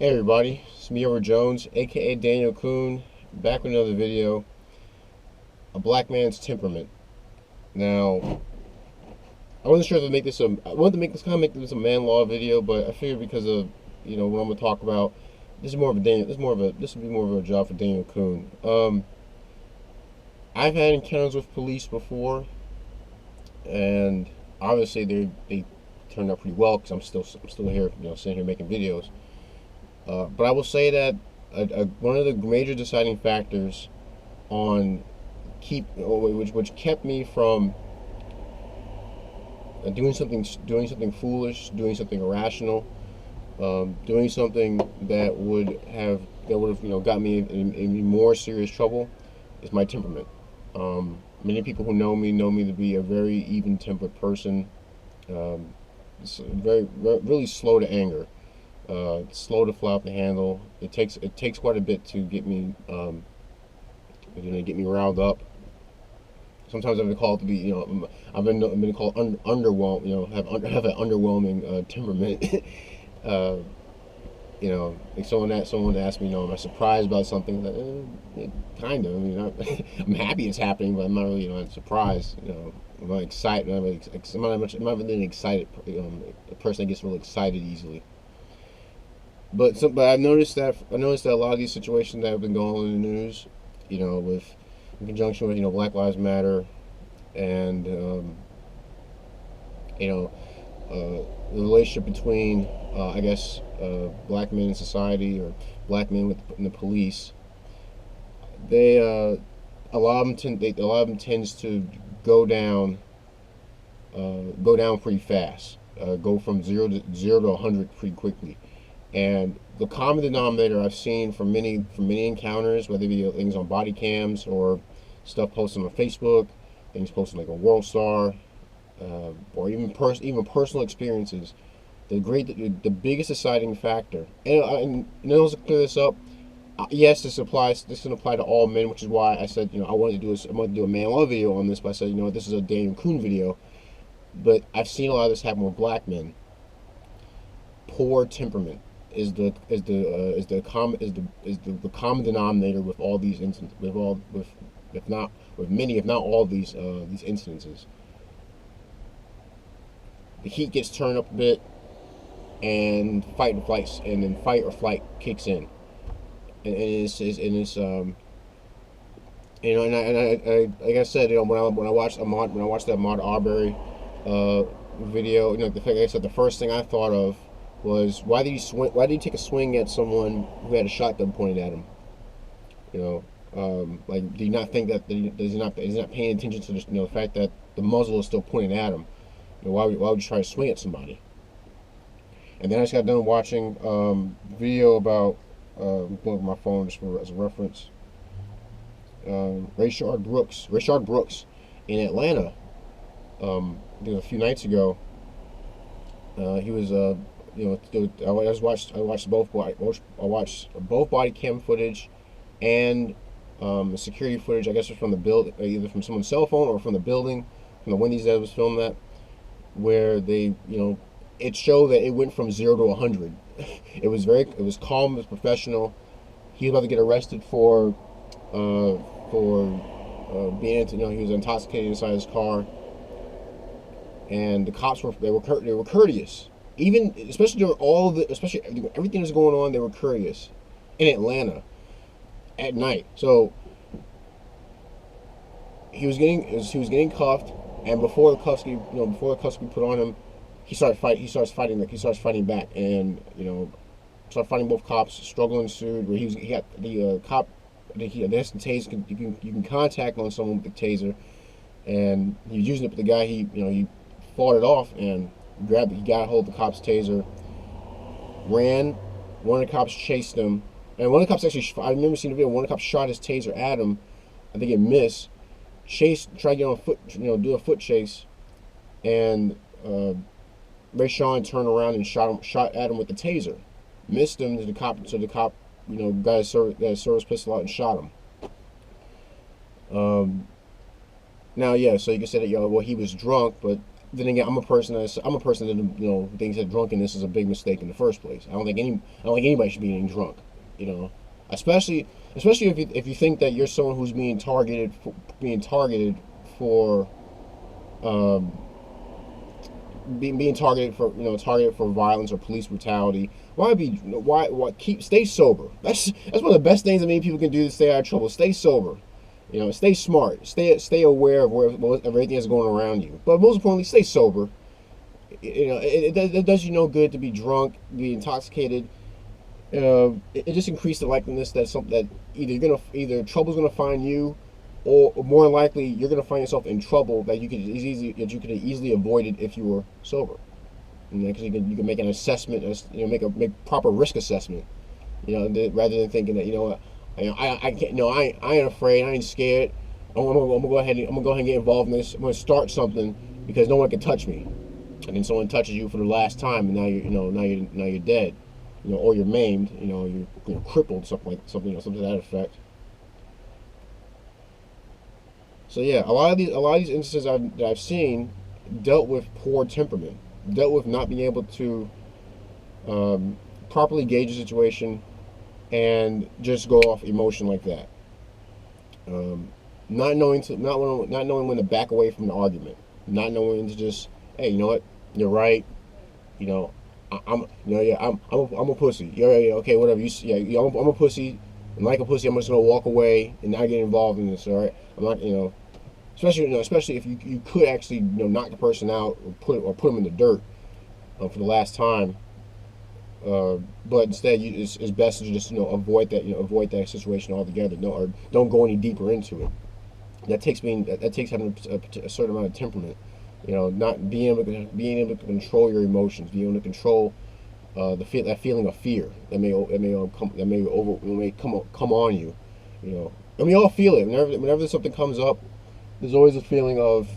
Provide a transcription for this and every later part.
Hey everybody, it's me over Jones, aka Daniel Kuhn, back with another video. A black man's temperament. Now, I wasn't sure to make this a. I wanted to make this a man law video, but I figured because of what I'm gonna talk about, this is more of a Daniel. This would be more of a job for Daniel Kuhn. I've had encounters with police before, and obviously they turned out pretty well because I'm still here, sitting here making videos. But I will say that one of the major deciding factors on which kept me from doing something foolish, doing something irrational, doing something that would have got me in more serious trouble is my temperament. Many people who know me to be a very even-tempered person. Really slow to anger, slow to fly off the handle. It takes quite a bit to get me riled up. Sometimes I've been called to be, I've been called underwhelmed, have an underwhelming temperament. uh, like someone asked me, am I surprised about something? Like, kind of. I mean, I'm happy it's happening, but I'm not really, not surprised. I'm not excited. I'm not really an excited, a person that gets really excited easily. But I noticed that a lot of these situations that have been going on in the news, with in conjunction with Black Lives Matter and you know the relationship between I guess black men in society or black men in the police, they a lot of them tends to go down pretty fast, go from zero to 100 pretty quickly. And the common denominator I've seen from many encounters, whether it be things on body cams or stuff posted on Facebook, things posted like on World Star, or even personal experiences, the biggest deciding factor. And let's clear this up. Yes, this can apply to all men, which is why I said I wanted to do a man love video on this. But I said this is a Daniel Kuhn video. But I've seen a lot of this happen with black men. Poor temperament is the common denominator with all these instances, with many, if not all these incidences. The heat gets turned up a bit, and fight or flight kicks in, and it's like I said, when I watched that Ahmaud Arbery video, like I said, the first thing I thought of was why did he take a swing at someone who had a shotgun pointed at him? Like, do you not think that he's not paying attention to the fact that the muzzle is still pointing at him? Why would you try to swing at somebody? And then I just got done watching video about I'm pulling up my phone just as a reference. Rashard Brooks in Atlanta. A few nights ago, he was I watched both body cam footage and the security footage. I guess it was from the build, either from someone's cell phone or from the building, from the Wendy's that was filmed at, where it showed that it went from 0 to 100. It was calm, it was professional. He was about to get arrested for being, he was intoxicated inside his car, and the cops were courteous, even especially during especially everything that's going on. They were courteous in Atlanta at night. So he was getting cuffed, and before the cuffs get put on him, he starts fighting back, and started fighting both cops. Struggle ensued where he got the cop. He has the taser. You can contact on someone with the taser, and he was using it. But the guy he fought it off and he got a hold of the cop's taser, ran. One of the cops chased him, and one of the cops actually, I remember seeing the video. One of the cops shot his taser at him. I think it missed. Tried to get on foot, do a foot chase, and Rashard turned around and shot at him with the taser. Missed him. To the cop, got his service pistol out and shot him. Now, yeah, so you can say that, well, he was drunk, but then again, I'm a person that thinks that drunkenness is a big mistake in the first place. I don't think anybody should be getting drunk, you know, especially if you think that you're someone who's being targeted for um, being targeted for violence or police brutality. Why stay sober? That's one of the best things that many people can do to stay out of trouble. Stay sober. Stay smart. Stay aware of everything that's going around you. But most importantly, stay sober. It does you no good to be drunk, be intoxicated. It just increases the likeliness that either trouble's gonna find you, or more likely you're gonna find yourself in trouble that you could have easily avoided if you were sober. Because you can make an assessment, make proper risk assessment. Rather than thinking that I can't. No, I ain't afraid. I ain't scared. I'm gonna go ahead and get involved in this. I'm gonna start something because no one can touch me. And then someone touches you for the last time, and now you're dead, or you're maimed, you're crippled, something to that effect. So yeah, a lot of these instances that I've seen dealt with poor temperament, dealt with not being able to properly gauge a situation and just go off emotion like that. Not knowing when to back away from the argument, not knowing to just, hey, you know what, you're right, I'm a pussy. Yeah, okay, whatever. I'm a pussy, and like a pussy, I'm just gonna walk away and not get involved in this. All right, I'm not, especially if you could actually knock the person out or put them in the dirt for the last time. But instead, it's best to just avoid that situation altogether. Or don't go any deeper into it. That takes having a certain amount of temperament. Not being able to control your emotions, being able to control that feeling of fear that may come on you. And we all feel it whenever something comes up. There's always a feeling of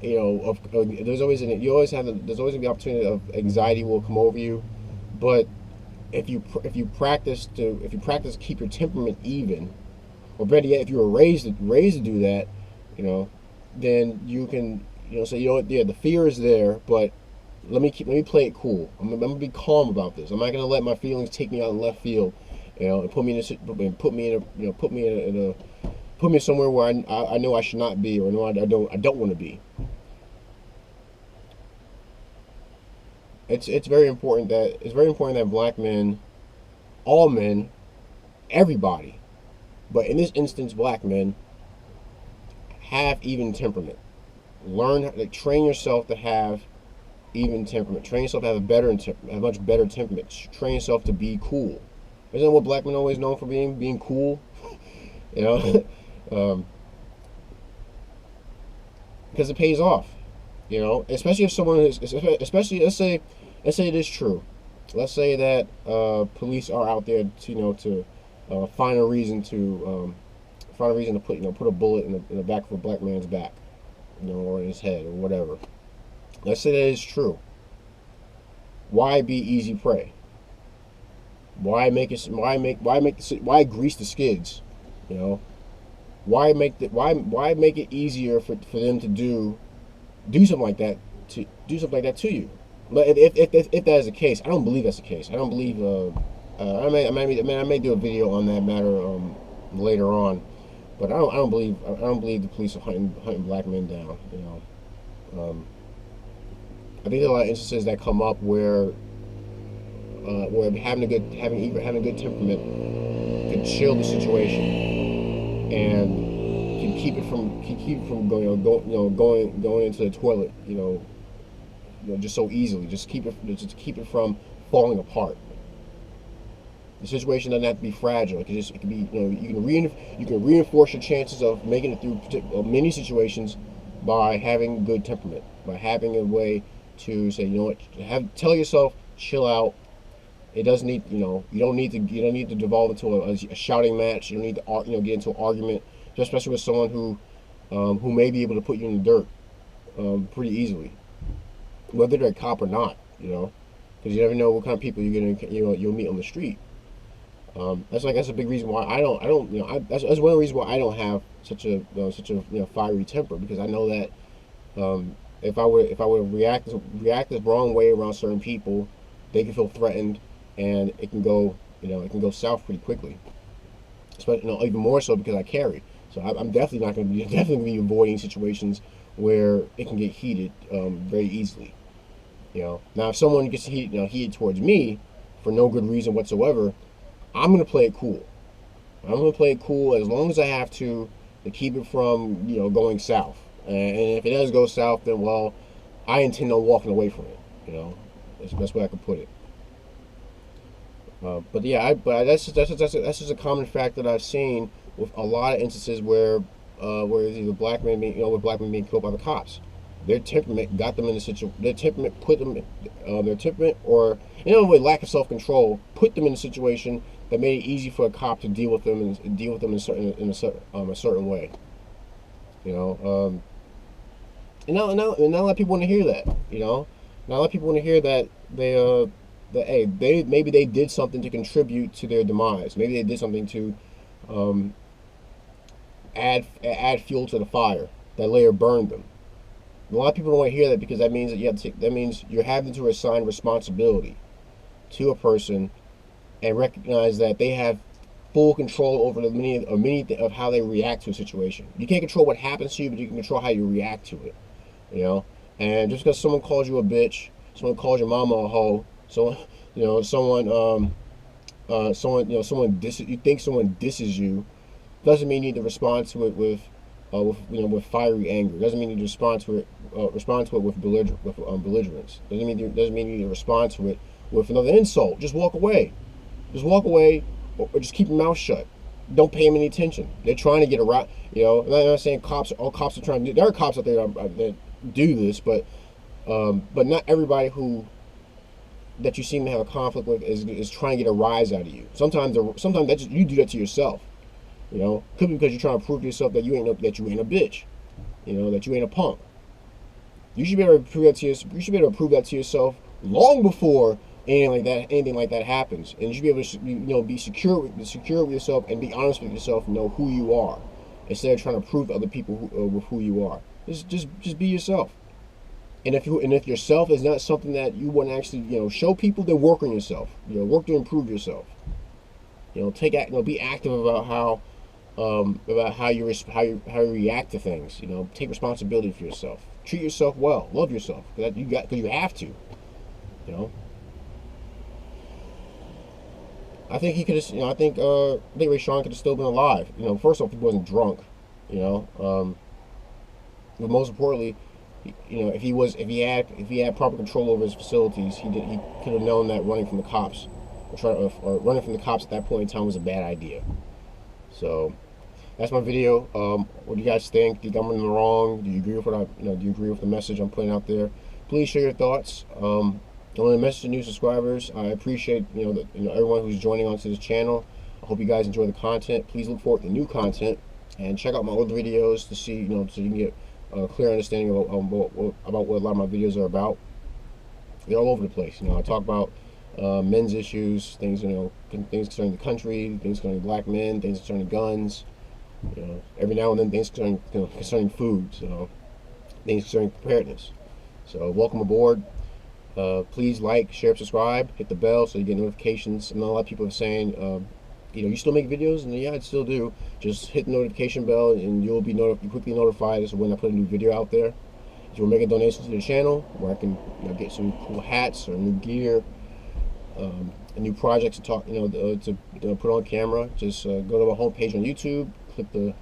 there's always the opportunity of anxiety will come over you. But if you practice to keep your temperament even, or better yet, if you were raised to do that, then you can say, the fear is there, but let me play it cool. I'm gonna be calm about this. I'm not gonna let my feelings take me out in left field, and put me somewhere where I know I should not be, or know I don't want to be. It's very important that black men, all men, everybody, but in this instance, black men, have even temperament. Train yourself to have even temperament. Train yourself to have a much better temperament. Train yourself to be cool. Isn't that what black men are always known for being cool? Because it pays off. Especially if someone is, especially let's say it is true. Let's say that police are out there to find a reason to put a bullet in the back of a black man's back, or in his head or whatever. Let's say that is true. Why be easy prey? Why grease the skids? Why make it easier for them to do something like that to you? But if that is the case, I don't believe that's the case. I don't believe. I may do a video on that matter later on, but I don't believe the police are hunting black men down. I think there are a lot of instances that come up where having a good temperament can chill the situation and can keep it from going into the toilet, just so easily. Just keep it from falling apart. The situation doesn't have to be fragile. It can be, you can reinforce your chances of making it through many situations by having good temperament, by having a way to say, tell yourself, chill out. It doesn't need, you don't need to devolve into a shouting match. You don't need to, get into an argument, especially with someone who may be able to put you in the dirt pretty easily, whether they're a cop or not. Because you never know what kind of people you'll meet on the street. That's a big reason why I don't that's one of the reasons why I don't have such a fiery temper, because I know that if I would react the wrong way around certain people, they can feel threatened, and it can go, it can go south pretty quickly. Especially, even more so because I carry. So I'm definitely not going to be definitely be avoiding situations where it can get heated very easily. Now if someone gets heated towards me for no good reason whatsoever, I'm going to play it cool. I'm going to play it cool as long as I have to keep it from going south. And if it does go south, then well, I intend on walking away from it. That's the best way I could put it. But yeah, but that's just a common fact that I've seen with a lot of instances where it's either black men being killed by the cops. Their temperament got them in a situation. Their temperament put them, their temperament, or with lack of self-control, put them in a situation that made it easy for a cop to deal with them in a certain way. And not a lot of people want to hear that. Not a lot of people want to hear that maybe they did something to contribute to their demise. Maybe they did something to add fuel to the fire that later burned them. A lot of people don't want to hear that because that means that means you're having to assign responsibility to a person and recognize that they have full control over many of how they react to a situation. You can't control what happens to you, but you can control how you react to it. And just because someone calls you a bitch, someone calls your mama a hoe, someone you think someone disses you, doesn't mean you need to respond to it with fiery anger. Doesn't mean you need to respond to it with belligerence. Doesn't mean you need to respond to it with another insult. Just walk away. Or just keep your mouth shut. Don't pay them any attention. They're trying to get around. I'm not saying all cops are trying to do. There are cops out there that do this, but not everybody that you seem to have a conflict with is trying to get a rise out of you. Sometimes you do that to yourself. Could be because you're trying to prove to yourself that you ain't a bitch. That you ain't a punk. You should be able to prove that to yourself long before anything like that happens. And you should be able to be secure with yourself and be honest with yourself and know who you are, instead of trying to prove to other people with who you are. Just be yourself. And if yourself is not something that you want to actually show people, then work on yourself. Work to improve yourself. Be active about how you react to things. Take responsibility for yourself. Treat yourself well. Love yourself. Because you have to. I think he could have. I think Rashard could have still been alive. First off, he wasn't drunk. But most importantly, if he had proper control over his facilities, he could have known that running from the cops or running from the cops at that point in time was a bad idea. So that's my video. What do you guys think? Do you think I'm in the wrong? Do you agree with do you agree with the message I'm putting out there? Please share your thoughts. I want to message the new subscribers. I appreciate everyone who's joining onto this channel. I hope you guys enjoy the content. Please look forward to new content and check out my old videos to see so you can get a clear understanding about what a lot of my videos are about. They're all over the place. I talk about men's issues, things things concerning the country, things concerning black men, things concerning guns. Every now and then things concerning food. Things concerning preparedness. So welcome aboard. Please like, share, subscribe, hit the bell so you get notifications. And a lot of people are saying, you still make videos? And yeah, I still do. Just hit the notification bell and you'll be quickly notified as to when I put a new video out there. If you want to make a donation to the channel, where I can get some cool hats or new gear, a new project to put on camera, just go to my homepage on YouTube, click the